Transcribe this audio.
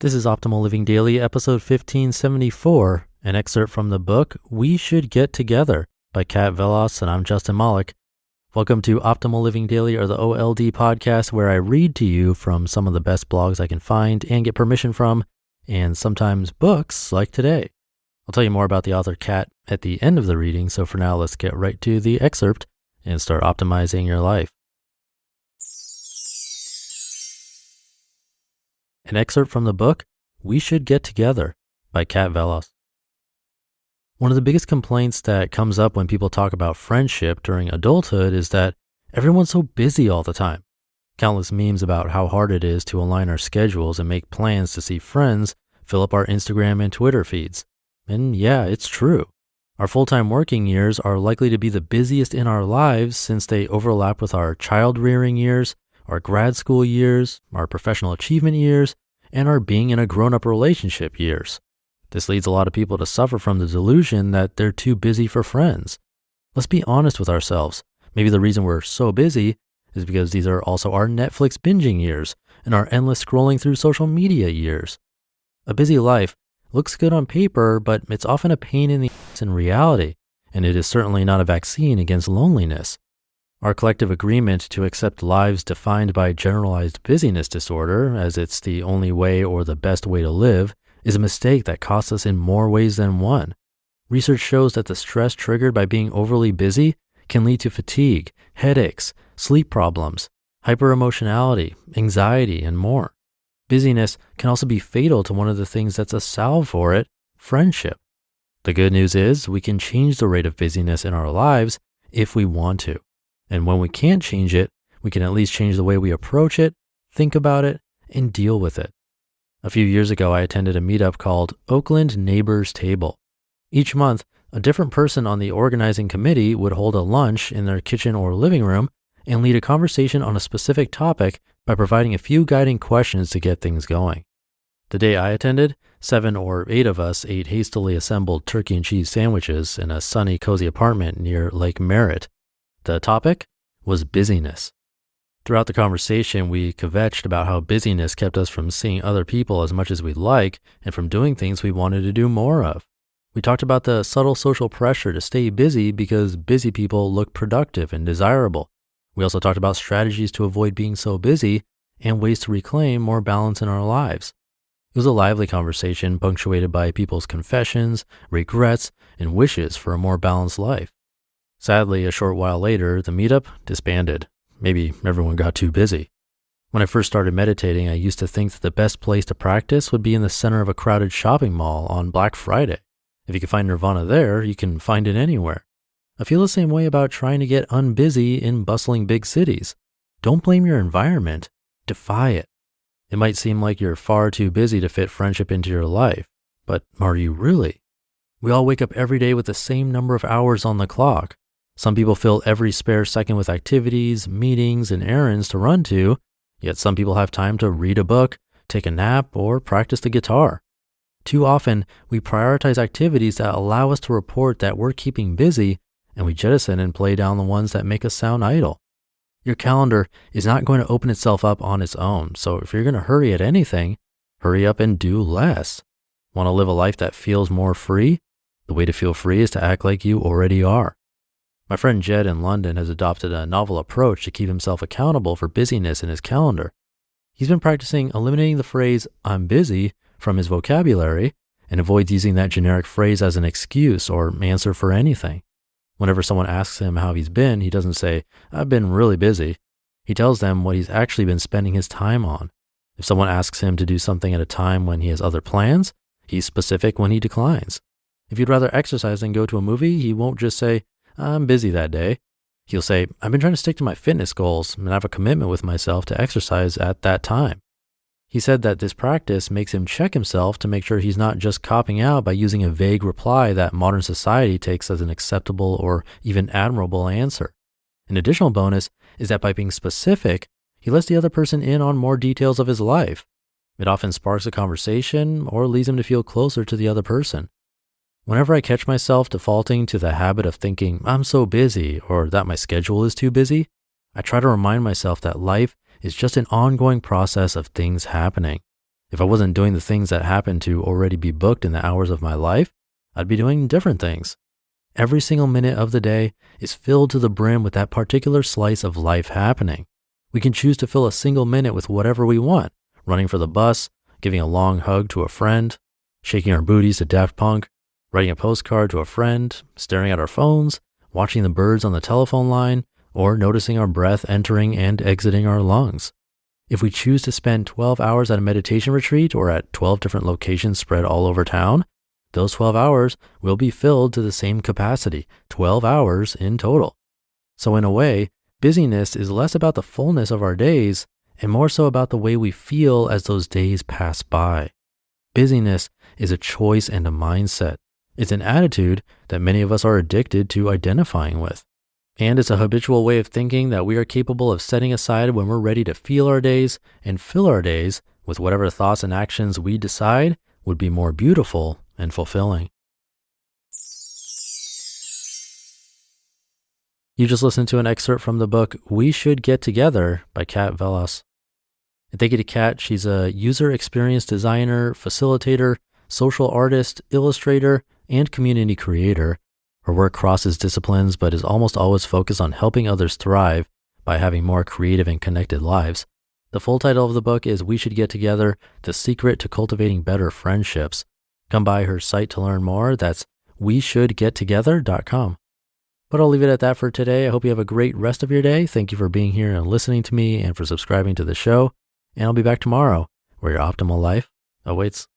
This is Optimal Living Daily, episode 1574, an excerpt from the book We Should Get Together by Kat Vellos, and I'm Justin Malik. Welcome to Optimal Living Daily, or the OLD podcast, where I read to you from some of the best blogs I can find and get permission from, and sometimes books like today. I'll tell you more about the author Kat at the end of the reading, so for now, let's get right to the excerpt and start optimizing your life. An excerpt from the book, We Should Get Together by Kat Vellos. One of the biggest complaints that comes up when people talk about friendship during adulthood is that everyone's so busy all the time. Countless memes about how hard it is to align our schedules and make plans to see friends fill up our Instagram and Twitter feeds. And yeah, it's true. Our full-time working years are likely to be the busiest in our lives since they overlap with our child-rearing years, our grad school years, our professional achievement years, and our being in a grown-up relationship years. This leads a lot of people to suffer from the delusion that they're too busy for friends. Let's be honest with ourselves. Maybe the reason we're so busy is because these are also our Netflix binging years and our endless scrolling through social media years. A busy life looks good on paper, but it's often a pain in the ass in reality, and it is certainly not a vaccine against loneliness. Our collective agreement to accept lives defined by generalized busyness disorder, as it's the only way or the best way to live, is a mistake that costs us in more ways than one. Research shows that the stress triggered by being overly busy can lead to fatigue, headaches, sleep problems, hyperemotionality, anxiety, and more. Busyness can also be fatal to one of the things that's a salve for it, friendship. The good news is we can change the rate of busyness in our lives if we want to. And when we can't change it, we can at least change the way we approach it, think about it, and deal with it. A few years ago, I attended a meetup called Oakland Neighbors Table. Each month, a different person on the organizing committee would hold a lunch in their kitchen or living room and lead a conversation on a specific topic by providing a few guiding questions to get things going. The day I attended, 7 or 8 of us ate hastily assembled turkey and cheese sandwiches in a sunny, cozy apartment near Lake Merritt. The topic was busyness. Throughout the conversation, we kvetched about how busyness kept us from seeing other people as much as we'd like and from doing things we wanted to do more of. We talked about the subtle social pressure to stay busy because busy people look productive and desirable. We also talked about strategies to avoid being so busy and ways to reclaim more balance in our lives. It was a lively conversation punctuated by people's confessions, regrets, and wishes for a more balanced life. Sadly, a short while later, the meetup disbanded. Maybe everyone got too busy. When I first started meditating, I used to think that the best place to practice would be in the center of a crowded shopping mall on Black Friday. If you can find nirvana there, you can find it anywhere. I feel the same way about trying to get unbusy in bustling big cities. Don't blame your environment. Defy it. It might seem like you're far too busy to fit friendship into your life, but are you really? We all wake up every day with the same number of hours on the clock. Some people fill every spare second with activities, meetings, and errands to run to, yet some people have time to read a book, take a nap, or practice the guitar. Too often, we prioritize activities that allow us to report that we're keeping busy, and we jettison and play down the ones that make us sound idle. Your calendar is not going to open itself up on its own, so if you're going to hurry at anything, hurry up and do less. Want to live a life that feels more free? The way to feel free is to act like you already are. My friend Jed in London has adopted a novel approach to keep himself accountable for busyness in his calendar. He's been practicing eliminating the phrase, "I'm busy," from his vocabulary and avoids using that generic phrase as an excuse or answer for anything. Whenever someone asks him how he's been, he doesn't say, "I've been really busy." He tells them what he's actually been spending his time on. If someone asks him to do something at a time when he has other plans, he's specific when he declines. If he'd rather exercise than go to a movie, he won't just say, "I'm busy that day." He'll say, "I've been trying to stick to my fitness goals and I have a commitment with myself to exercise at that time." He said that this practice makes him check himself to make sure he's not just copping out by using a vague reply that modern society takes as an acceptable or even admirable answer. An additional bonus is that by being specific, he lets the other person in on more details of his life. It often sparks a conversation or leads him to feel closer to the other person. Whenever I catch myself defaulting to the habit of thinking I'm so busy or that my schedule is too busy, I try to remind myself that life is just an ongoing process of things happening. If I wasn't doing the things that happen to already be booked in the hours of my life, I'd be doing different things. Every single minute of the day is filled to the brim with that particular slice of life happening. We can choose to fill a single minute with whatever we want, running for the bus, giving a long hug to a friend, shaking our booties to Daft Punk, writing a postcard to a friend, staring at our phones, watching the birds on the telephone line, or noticing our breath entering and exiting our lungs. If we choose to spend 12 hours at a meditation retreat or at 12 different locations spread all over town, those 12 hours will be filled to the same capacity, 12 hours in total. So in a way, busyness is less about the fullness of our days and more so about the way we feel as those days pass by. Busyness is a choice and a mindset. It's an attitude that many of us are addicted to identifying with. And it's a habitual way of thinking that we are capable of setting aside when we're ready to feel our days and fill our days with whatever thoughts and actions we decide would be more beautiful and fulfilling. You just listened to an excerpt from the book We Should Get Together by Kat Vellos. And thank you to Kat. She's a user experience designer, facilitator, social artist, illustrator, and community creator. Her work crosses disciplines, but is almost always focused on helping others thrive by having more creative and connected lives. The full title of the book is We Should Get Together, The Secret to Cultivating Better Friendships. Come by her site to learn more. That's weshouldgettogether.com. But I'll leave it at that for today. I hope you have a great rest of your day. Thank you for being here and listening to me and for subscribing to the show. And I'll be back tomorrow where your optimal life awaits.